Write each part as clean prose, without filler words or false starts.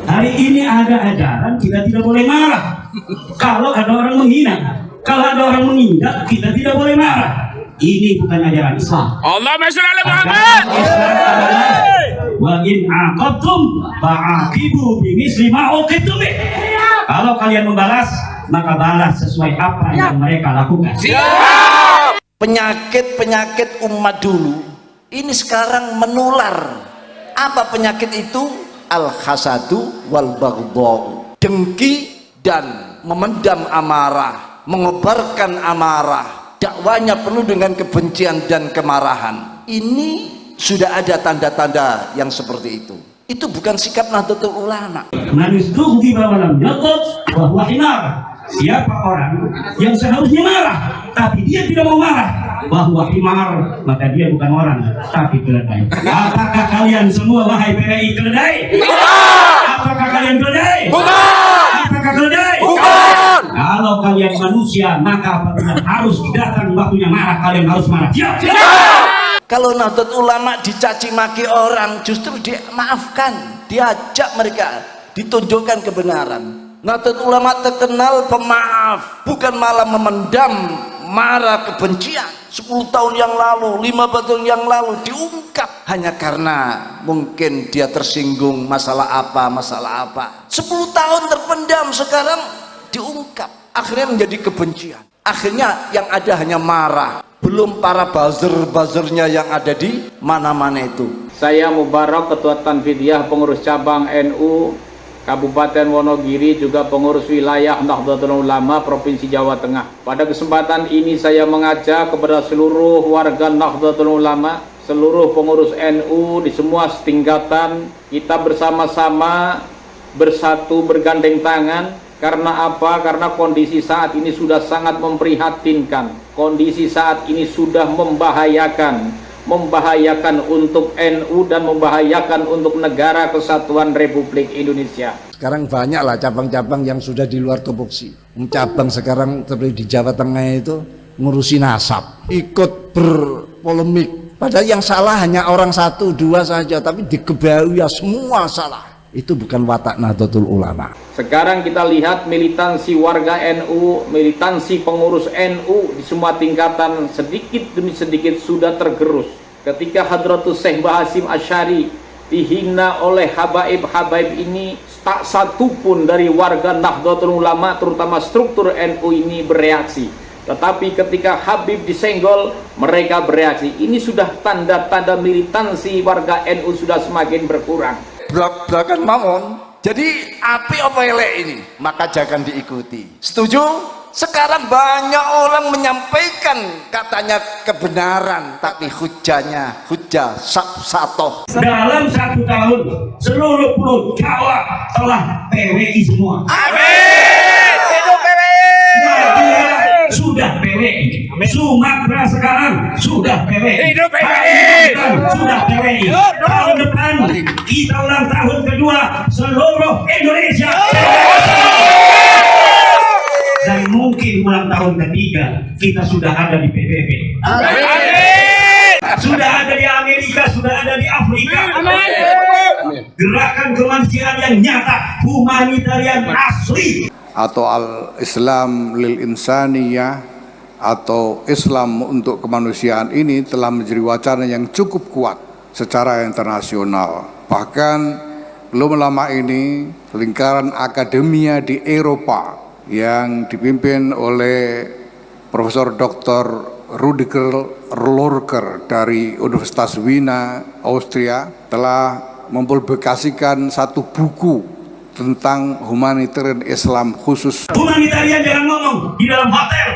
Hari ini ada ajaran kita tidak boleh marah. Kalau ada orang menghina, kalau ada orang menginjak, kita tidak boleh marah. Ini bukan ajaran Islam. Allahumma sholli ala Muhammad. Islam adalah wa in aqabtum fa'aqibu bimisli ma uqibtum bih. Kalau kalian membalas, maka balas sesuai apa yang mereka lakukan. Penyakit-penyakit umat dulu ini sekarang menular. Apa penyakit itu? Al-hasadu wal baghdha, dengki dan memendam amarah, mengobarkan amarah, dakwanya penuh dengan kebencian dan kemarahan. Ini sudah ada tanda-tanda yang seperti itu. Itu bukan sikap Nahdlatul Ulama. Manustuhdi bawalam yaqut wa huwa himar. Siapa orang yang seharusnya marah tapi dia tidak mau marah, bahwa himar, maka dia bukan orang tapi keledai. Apakah kalian semua wahai PPI keledai? Apakah kalian keledai? Apakah keledai? Kalau kalian manusia, maka apabila harus datang waktunya marah, kalian harus marah. Siap. Kalau Nahdlatul Ulama dicaci maki orang, justru dimaafkan, diajak mereka, ditunjukkan kebenaran. Nahdlatul Ulama terkenal pemaaf, bukan malah memendam marah kebencian. 10 tahun yang lalu, 15 tahun yang lalu diungkap hanya karena mungkin dia tersinggung masalah apa. 10 tahun terpendam, sekarang diungkap, akhirnya menjadi kebencian. Akhirnya yang ada hanya marah, belum para buzzer-buzzernya yang ada di mana-mana itu. Saya Mubarak, Ketua Tanfidiyah Pengurus Cabang NU Kabupaten Wonogiri, juga pengurus wilayah Nahdlatul Ulama Provinsi Jawa Tengah. Pada kesempatan ini saya mengajak kepada seluruh warga Nahdlatul Ulama, seluruh pengurus NU di semua tingkatan, kita bersama-sama bersatu bergandeng tangan. Karena apa? Karena kondisi saat ini sudah sangat memprihatinkan. Kondisi saat ini sudah membahayakan untuk NU dan membahayakan untuk negara kesatuan Republik Indonesia. Sekarang banyaklah cabang-cabang yang sudah di luar tupoksi. Cabang sekarang seperti di Jawa Tengah itu ngurusi nasab, ikut berpolemik. Padahal yang salah hanya orang 1, 2 saja, tapi dikebaui ya semua salah. Itu bukan watak Nahdlatul Ulama. Sekarang kita lihat militansi warga NU, militansi pengurus NU di semua tingkatan sedikit demi sedikit sudah tergerus. Ketika Hadratus Syekh Bahasim Asy'ari dihina oleh habaib-habaib ini, tak satu pun dari warga Nahdlatul Ulama terutama struktur NU ini bereaksi. Tetapi ketika Habib disenggol, mereka bereaksi. Ini sudah tanda-tanda militansi warga NU sudah semakin berkurang. Belak-belakan mawon. Jadi api apa elek ini? Maka jangan diikuti. Setuju? Sekarang banyak orang menyampaikan katanya kebenaran, tapi hujahnya hujah satoh. Dalam 1 tahun seluruh pulau Jawa telah PWI semua. Amin. Hidup PPI. Madura sudah PWI. Sumatera sekarang sudah PWI. Hidup PPI. Kalimantan sudah PWI. Tahun depan kita ulang tahun kedua seluruh Indonesia. Dan mungkin ulang tahun ketiga kita sudah ada di PBB. Sudah ada di Amerika, sudah ada di Afrika. Gerakan kemanusiaan yang nyata, humanitarian asli. Atau al-Islam lil insaniyah, atau Islam untuk kemanusiaan ini telah menjadi wacana yang cukup kuat secara internasional. Bahkan belum lama ini lingkaran akademia di Eropa yang dipimpin oleh Profesor Dr. Rudiger Lorker dari Universitas Wiener, Austria, telah mempublikasikan satu buku tentang humanitarian Islam khusus. Humanitarian jangan ngomong di dalam hotel.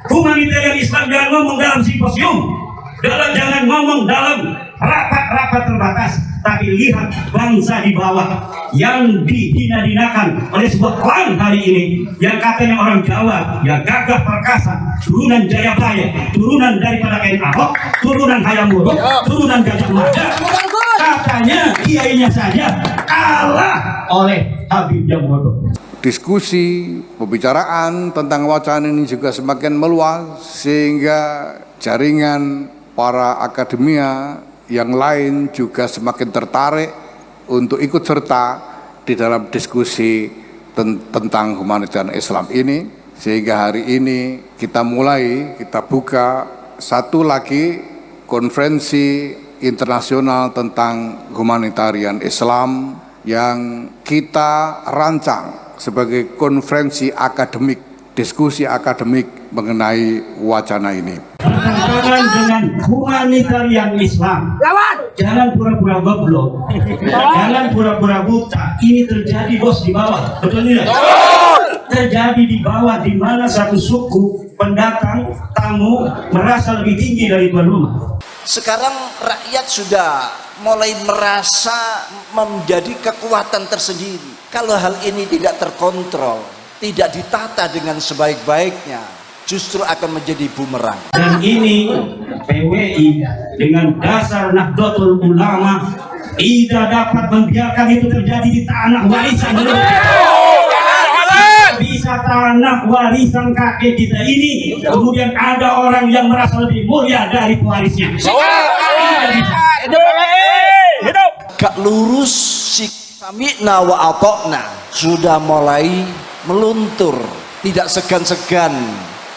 Humanitarian Islam jangan ngomong dalam simposium. Jangan ngomong dalam rapat-rapat terbatas. Tapi lihat bangsa di bawah yang dihina-hinakan oleh sebuah klan hari ini, yang katanya orang Jawa, ya gagah perkasa, turunan Jayabaya, turunan daripada Ken Ahok, turunan Hayam Wuruk, turunan Gajah Mada. Katanya kiainya saja kalah oleh Habib yang bodoh. Diskusi, pembicaraan tentang wacana ini juga semakin meluas, sehingga jaringan para akademia yang lain juga semakin tertarik untuk ikut serta di dalam diskusi tentang humanitarian Islam ini, sehingga hari ini kita buka satu lagi konferensi internasional tentang humanitarian Islam yang kita rancang sebagai konferensi akademik, diskusi akademik mengenai wacana ini. Bertentangan dengan humanitarian Islam. Jangan pura-pura goblok, jangan pura-pura buta. Ini terjadi bos di bawah, betul tidak? Terjadi di bawah, di mana satu suku pendatang tamu merasa lebih tinggi dari tuan rumah. Sekarang rakyat sudah mulai merasa menjadi kekuatan tersendiri. Kalau hal ini tidak terkontrol, tidak ditata dengan sebaik-baiknya, justru akan menjadi bumerang. Dan ini PWI dengan dasar Nahdlatul Ulama tidak dapat membiarkan itu terjadi di tanah warisan bisa tanah warisan kakek kita ini kemudian ada orang yang merasa lebih mulia dari pewarisnya. Gak lurus si sami'na wa ata'na sudah mulai meluntur, tidak segan-segan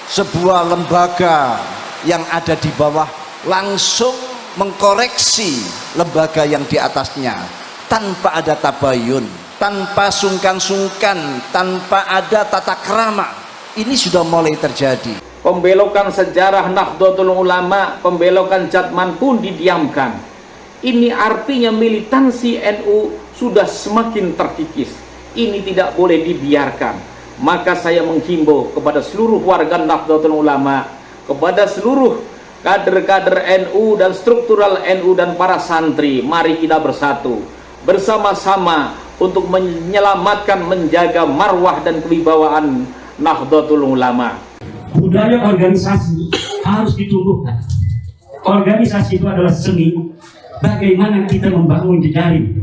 sebuah lembaga yang ada di bawah langsung mengkoreksi lembaga yang di atasnya tanpa ada tabayun, tanpa sungkan-sungkan, tanpa ada tata krama. Ini sudah mulai terjadi. Pembelokan sejarah Nahdlatul Ulama, pembelokan Jatman pun didiamkan. Ini artinya militansi NU sudah semakin terkikis. Ini tidak boleh dibiarkan. Maka saya menghimbau kepada seluruh warga Nahdlatul Ulama, kepada seluruh kader-kader NU dan struktural NU dan para santri, mari kita bersatu bersama-sama untuk menyelamatkan, menjaga marwah dan kewibawaan Nahdlatul Ulama. Budaya organisasi harus ditumbuhkan. Organisasi itu adalah seni bagaimana kita membangun jejaring.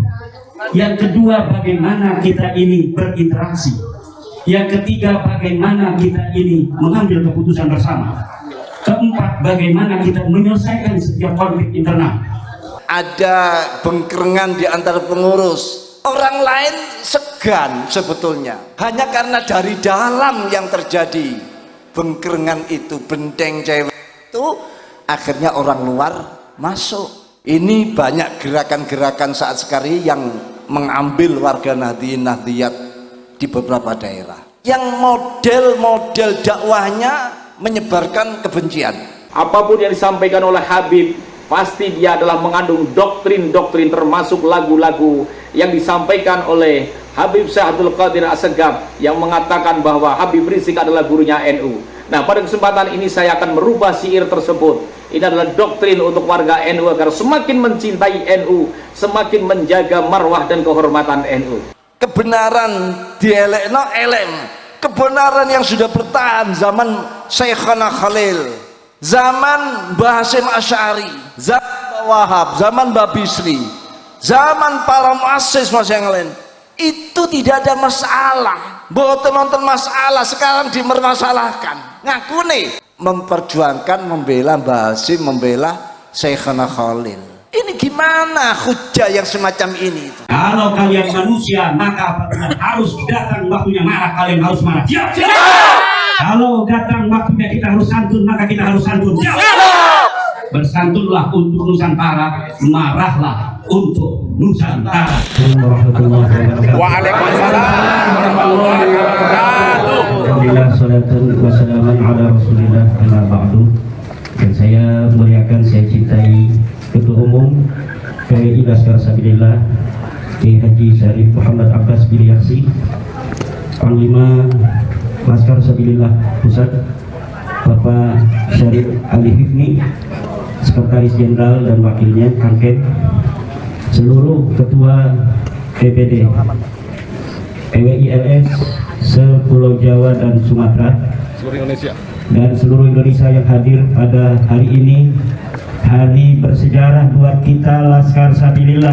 Yang kedua, bagaimana kita ini berinteraksi. Yang ketiga, bagaimana kita ini mengambil keputusan bersama. Keempat, bagaimana kita menyelesaikan setiap konflik internal. Ada bengkerengan di antara pengurus. Orang lain segan sebetulnya. Hanya karena dari dalam yang terjadi bengkerengan itu, benteng cewek itu, akhirnya orang luar masuk. Ini banyak gerakan-gerakan saat sekarang yang mengambil warga Nahdliyat di beberapa daerah. Yang model-model dakwahnya menyebarkan kebencian. Apapun yang disampaikan oleh Habib, pasti dia adalah mengandung doktrin-doktrin, termasuk lagu-lagu yang disampaikan oleh Habib Syekh Abdul Qadir As-Segaf yang mengatakan bahwa Habib Rizik adalah gurunya NU. Nah, pada kesempatan ini saya akan merubah syair tersebut. Ini adalah doktrin untuk warga NU agar semakin mencintai NU, semakin menjaga marwah dan kehormatan NU. Kebenaran dielekno elem. Kebenaran yang sudah bertahan zaman Syekhana Khalil, zaman Mbah Hasyim Asy'ari, zaman Mbah Wahab, zaman Mbah Bisri, zaman para muassis yang lain, itu tidak ada masalah. Mboten nonton masalah, sekarang dimermasalahkan. Ngaku nih memperjuangkan, membela Mbah Hasyim, membela Syekhana Khalil. Ini gimana hujah yang semacam ini? Kalau kalian manusia, maka apabila harus datang waktunya marah, kalian harus marah. Siap, siap. Kalau datang waktunya kita harus santun, maka kita harus santun. Siap. Bersantunlah untuk Nusantara, marahlah untuk Nusantara. Waalaikumsalam warahmatullahi wabarakatuh. Alhamdulillah, salatan wassalaman ala rasulillah ala ba'du. Dan saya muliakan, saya cintai Ketua Umum PWI Laskar Sabilillah Kiai Haji Syarif Muhammad Abbas bin Yaksi, Panglima Laskar Sabilillah Pusat Bapak Syarif Ali Hifni, Sekretaris Jenderal dan Wakilnya Kangket, seluruh Ketua DPD PWI LS se-Pulau Jawa dan Sumatera, dan seluruh Indonesia yang hadir pada hari ini, hari bersejarah buat kita Laskar Sabilillah,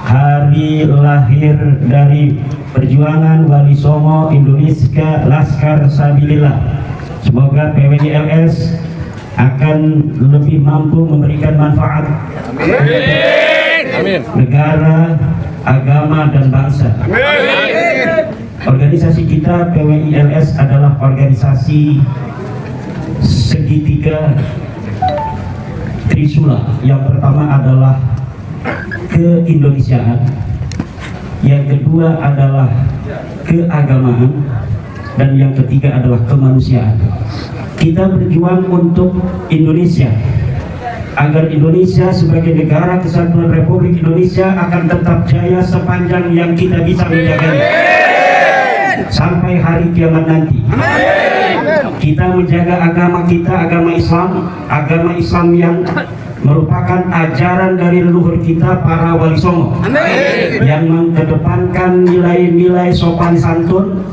hari lahir dari perjuangan Wali Songo Indonesia Laskar Sabilillah. Semoga PWI LS akan lebih mampu memberikan manfaat Amin. negara, agama, dan bangsa. Organisasi kita PWILS adalah organisasi segitiga Trisula. Yang pertama adalah keindonesiaan, yang kedua adalah keagamaan, dan yang ketiga adalah kemanusiaan. Kita berjuang untuk Indonesia, agar Indonesia sebagai negara kesatuan Republik Indonesia akan tetap jaya sepanjang yang kita bisa menjaganya sampai hari kiamat nanti. Kita menjaga agama kita, agama Islam yang merupakan ajaran dari leluhur kita para wali songo, yang mengedepankan nilai-nilai sopan santun,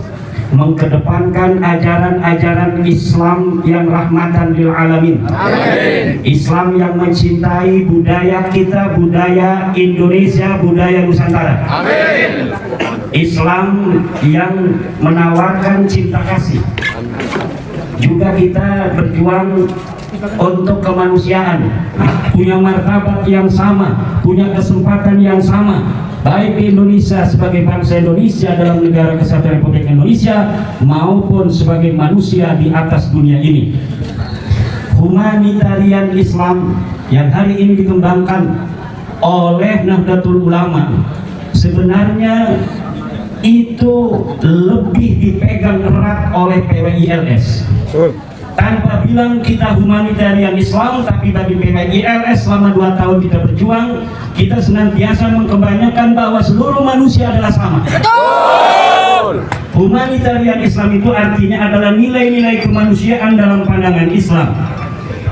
mengedepankan ajaran-ajaran Islam yang rahmatan lil alamin. Islam yang mencintai budaya kita, budaya Indonesia, budaya Nusantara. Islam yang menawarkan cinta kasih. Juga kita berjuang untuk kemanusiaan, punya martabat yang sama, punya kesempatan yang sama, baik di Indonesia sebagai bangsa Indonesia dalam negara kesatuan Republik Indonesia maupun sebagai manusia di atas dunia ini. Humanitarian Islam yang hari ini dikembangkan oleh Nahdlatul Ulama sebenarnya itu lebih dipegang erat oleh PWILS. Tanpa bilang kita humanitarian Islam, tapi bagi PWILS selama 2 tahun kita berjuang, kita senantiasa mengkampanyekan bahwa seluruh manusia adalah sama. Humanitarian Islam itu artinya adalah nilai-nilai kemanusiaan dalam pandangan Islam,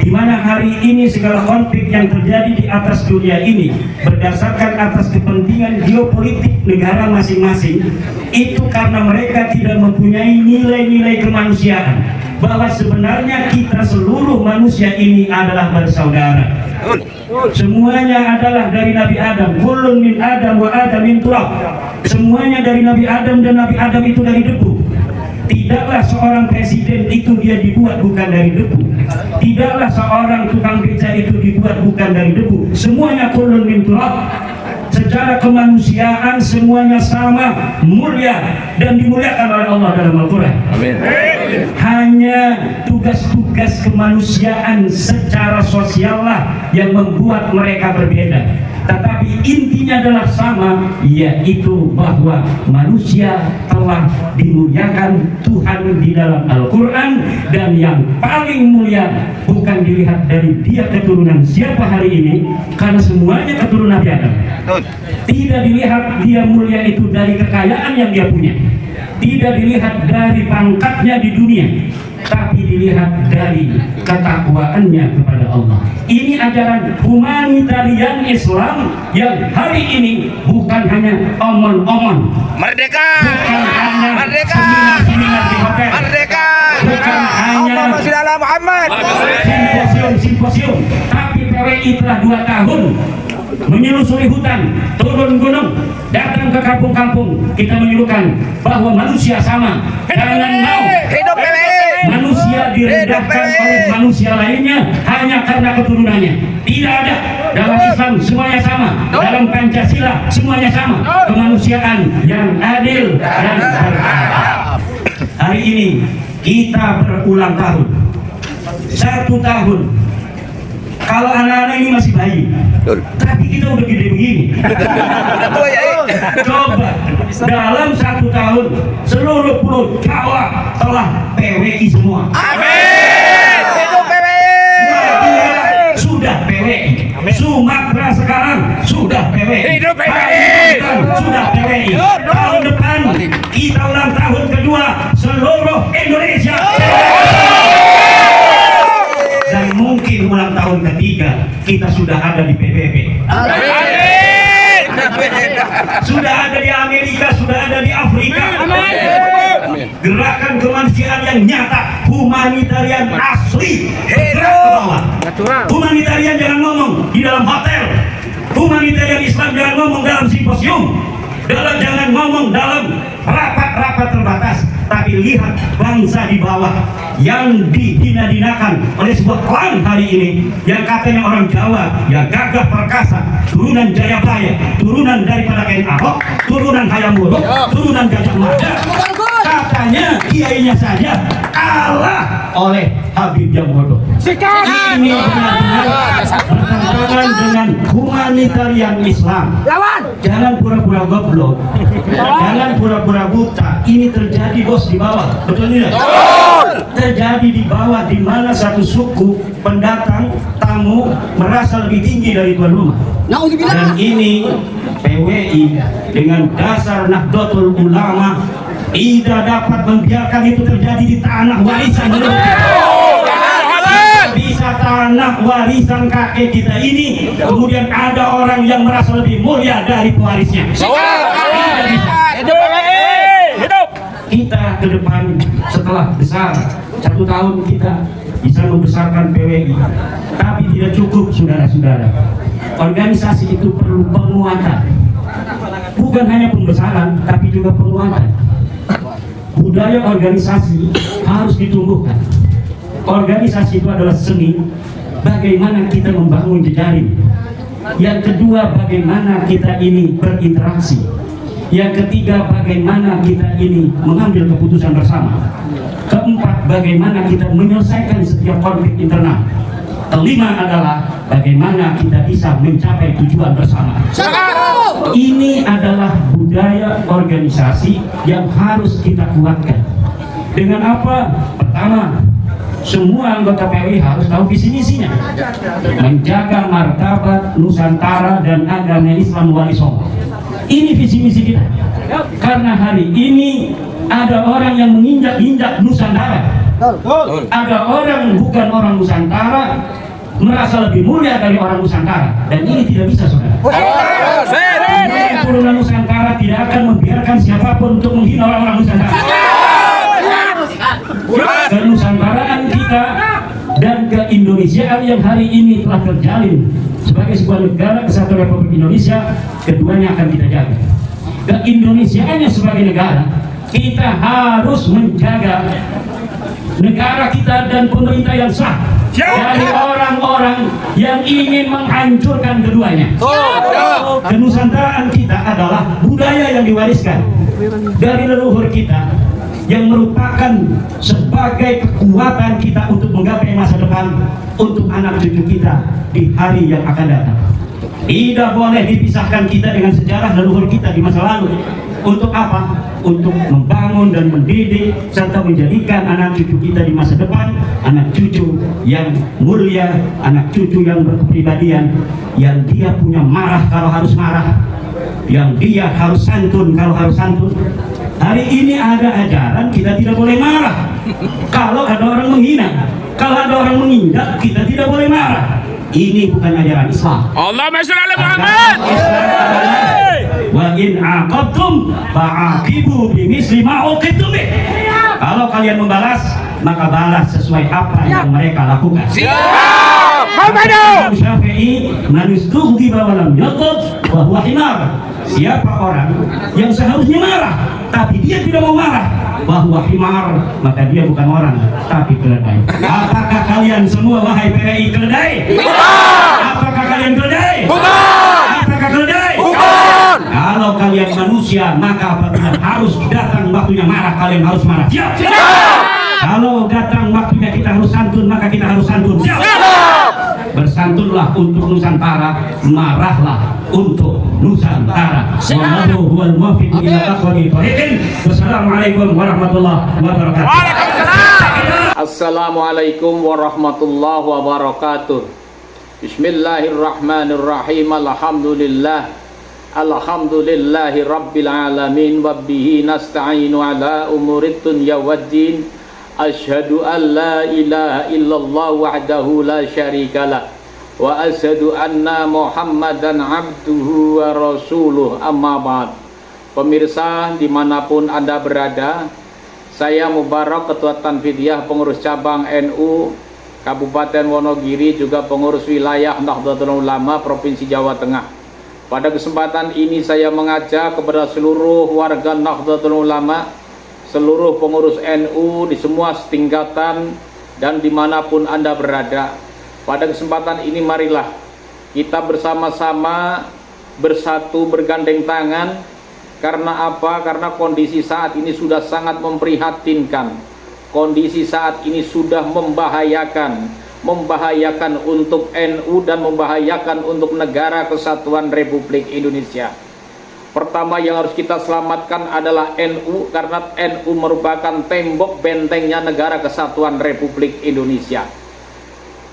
di mana hari ini segala konflik yang terjadi di atas dunia ini berdasarkan atas kepentingan geopolitik negara masing-masing, itu karena mereka tidak mempunyai nilai-nilai kemanusiaan, bahwa sebenarnya kita seluruh manusia ini adalah bersaudara. Semuanya adalah dari Nabi Adam. Kullun min Adam wa Adam min turab. Semuanya dari Nabi Adam dan Nabi Adam itu dari debu. Tidaklah seorang presiden itu dia dibuat bukan dari debu. Tidaklah seorang tukang beca itu dibuat bukan dari debu. Semuanya kullun min turab. Secara kemanusiaan semuanya sama, mulia dan dimuliakan oleh Allah dalam Al-Quran. Amin. Hanya tugas-tugas kemanusiaan secara sosial lah yang membuat mereka berbeda. Tetapi intinya adalah sama, yaitu bahwa manusia telah dimuliakan Tuhan di dalam Al-Quran, dan yang paling mulia bukan dilihat dari dia keturunan siapa hari ini, karena semuanya keturunan Nabi Adam. Tidak dilihat dia mulia itu dari kekayaan yang dia punya, tidak dilihat dari pangkatnya di dunia, tapi dilihat dari ketakwaannya kepada Allah. Ini ajaran humanitarian Islam yang hari ini bukan hanya omong-omong, Merdeka! bukan hanya Merdeka! seminar-seminar di hotel, Merdeka! bukan hanya Muhammad! simposium, tapi PWI telah 2 tahun menyelusuri hutan, turun gunung, datang ke kampung-kampung. Kita menyuruhkan bahwa manusia sama. Jangan mau Hidup PWI! manusia direndahkan oleh manusia lainnya hanya karena keturunannya. Tidak ada. Dalam Islam semuanya sama, dalam Pancasila semuanya sama. Kemanusiaan yang adil dan beradab. Hari ini kita berulang tahun, 1 tahun. Kalau anak-anak ini masih bayi, tapi kita udah gede begini. Coba dalam 1 tahun seluruh pulau Jawa telah PWI semua. Amin! Hidup PWI! Sudah PWI. Sumatera sekarang sudah PWI. Hidup PWI! Kalimantan sudah PWI. Tahun depan kita ulang tahun kedua seluruh Indonesia. Dan mungkin ulang tahun ketiga kita sudah ada di PBB. Amin! Sudah ada di Amerika, sudah ada di Afrika. Gerakan kemanusiaan yang nyata, humanitarian asli, bergerak ke bawah. Humanitarian jangan ngomong di dalam hotel, humanitarian Islam jangan ngomong dalam simposium, jangan ngomong dalam rapat-rapat terbatas, tapi lihat bangsa di bawah yang dihina-hinakan oleh sebuah klan hari ini yang katanya orang Jawa, ya gagah perkasa, turunan Jayabaya, turunan daripada Ken Ahok, turunan Hayam Wuruk, turunan Gajah Mada. Katanya kiainya saja kalah oleh Habib Jambodo. Ini benar-benar bertentangan dengan humanitarian Islam. Jangan pura-pura goblok, jangan pura-pura buta. Ini terjadi bos di bawah, betul tidak? Terjadi di bawah, di mana satu suku pendatang tamu merasa lebih tinggi dari tuan rumah. Dan ini PWI dengan dasar Nahdlatul Ulama tidak dapat membiarkan itu terjadi di tanah warisan bisa tanah warisan kakek kita ini kemudian ada orang yang merasa lebih mulia dari pewarisnya. Kita ke depan setelah besar 1 tahun kita bisa membesarkan PWI, tapi tidak cukup saudara-saudara. Organisasi itu perlu penguatan, bukan hanya pembesaran tapi juga penguatan. Budaya organisasi harus ditumbuhkan. Organisasi itu adalah seni bagaimana kita membangun jejaring. Yang kedua, bagaimana kita ini berinteraksi. Yang ketiga, bagaimana kita ini mengambil keputusan bersama. Keempat, bagaimana kita menyelesaikan setiap konflik internal. Kelima adalah bagaimana kita bisa mencapai tujuan bersama. Ini adalah budaya organisasi yang harus kita kuatkan. Dengan apa? Pertama, semua anggota PWI harus tahu visi misinya, menjaga martabat Nusantara dan agama Islam wali songo. Ini visi misi kita. Karena hari ini ada orang yang menginjak-injak Nusantara. Ada orang bukan orang Nusantara merasa lebih mulia dari orang Nusantara, dan ini tidak bisa, saudara. Turunan Nusantara tidak akan membiarkan siapapun untuk menghina orang-orang Nusantara. Kenusantaraan kita dan keindonesiaan yang hari ini telah terjalin sebagai sebuah negara kesatuan Republik Indonesia, keduanya akan kita jaga. Keindonesiaannya sebagai negara, kita harus menjaga negara kita dan pemerintah yang sah dari orang-orang yang ingin menghancurkan keduanya. Kenusantaraan kita adalah budaya yang diwariskan dari leluhur kita, yang merupakan sebagai kekuatan kita untuk menggapai masa depan untuk anak cucu kita di hari yang akan datang. Tidak boleh dipisahkan kita dengan sejarah leluhur kita di masa lalu. Untuk apa? Untuk membangun dan mendidik serta menjadikan anak cucu kita di masa depan anak cucu yang mulia, anak cucu yang berkepribadian, yang dia punya marah kalau harus marah, yang dia harus santun kalau harus santun. Hari ini ada ajaran kita tidak boleh marah kalau ada orang menghina, kalau ada orang menginjak kita tidak boleh marah. Ini bukan ajaran Islam. Allahumma sholli ala Muhammad. Wa in aqabtum fa'aqibu bimisli ma uqibtum bih. Kalau kalian membalas, maka balas sesuai apa yang mereka lakukan. Imam Syafi'i manustughdi bawalam yaqub wa huwa himar. Siapa orang yang seharusnya marah tapi dia tidak mau marah, bahwa himar, maka dia bukan orang tapi keledai. Apakah kalian semua wahai PWI keledai? Apakah kalian keledai? Apakah keledai? Kalau kalian manusia, maka apabila harus datang waktunya marah, kalian harus marah. Siap. Kalau datang waktunya kita harus santun, maka kita harus santun. Siap. Bersantunlah untuk Nusantara, marahlah untuk Nusantara. Wallahu huwal muwaffiq ila aqwamit thoriqin. Wassalamualaikum warahmatullahi wabarakatuh. Assalamualaikum warahmatullahi wabarakatuh. Bismillahirrahmanirrahim. Alhamdulillahi rabbil alamin wa bihi nasta'inu ala umurid dunya waddin. Asyhadu an la ilaha illallah wahdahu la syarikalah wa asyhadu anna Muhammadan abduhu wa rasuluh, amma ba'd. Pemirsa dimanapun Anda berada, saya Mubarak, Ketua Tanfidiyah Pengurus Cabang NU Kabupaten Wonogiri, juga pengurus wilayah Nahdlatul Ulama Provinsi Jawa Tengah. Pada kesempatan ini saya mengajak kepada seluruh warga Nahdlatul Ulama seluruh pengurus NU di semua tingkatan dan dimanapun Anda berada. Pada kesempatan ini marilah kita bersama-sama bersatu bergandeng tangan. Karena apa? Karena kondisi saat ini sudah sangat memprihatinkan. Kondisi saat ini sudah membahayakan untuk NU dan membahayakan untuk negara kesatuan Republik Indonesia. Pertama yang harus kita selamatkan adalah NU, karena NU merupakan tembok bentengnya negara kesatuan Republik Indonesia.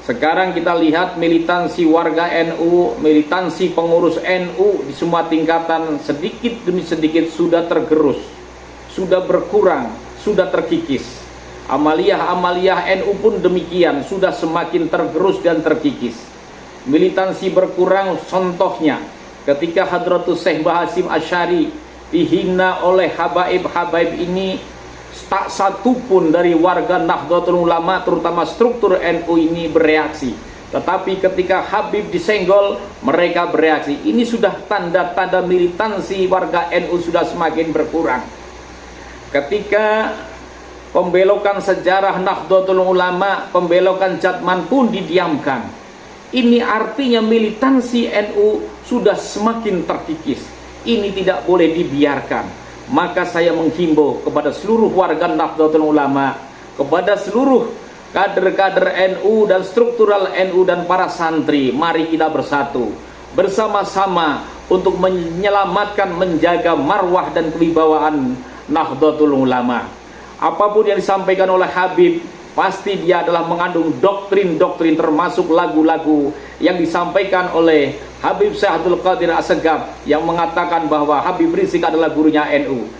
Sekarang kita lihat militansi warga NU, militansi pengurus NU di semua tingkatan sedikit demi sedikit sudah tergerus, sudah berkurang, sudah terkikis. Amaliyah NU pun demikian, sudah semakin tergerus dan terkikis. Militansi berkurang, contohnya ketika Hadratus Syekh Bahasim Asy'ari dihina oleh habaib-habaib ini, tak satu pun dari warga Nahdlatul Ulama terutama struktur NU ini bereaksi. Tetapi ketika Habib disenggol, mereka bereaksi. Ini sudah tanda-tanda militansi warga NU sudah semakin berkurang. Ketika pembelokan sejarah Nahdlatul Ulama, pembelokan Jatman pun didiamkan. Ini artinya militansi NU sudah semakin terkikis. Ini tidak boleh dibiarkan. Maka saya menghimbau kepada seluruh warga Nahdlatul Ulama, kepada seluruh kader-kader NU dan struktural NU dan para santri, mari kita bersatu bersama-sama untuk menyelamatkan, menjaga marwah dan kewibawaan Nahdlatul Ulama. Apapun yang disampaikan oleh Habib, pasti dia adalah mengandung doktrin-doktrin, termasuk lagu-lagu yang disampaikan oleh Habib Syekh Abdul Qadir As-Segaf yang mengatakan bahwa Habib Rizik adalah gurunya NU.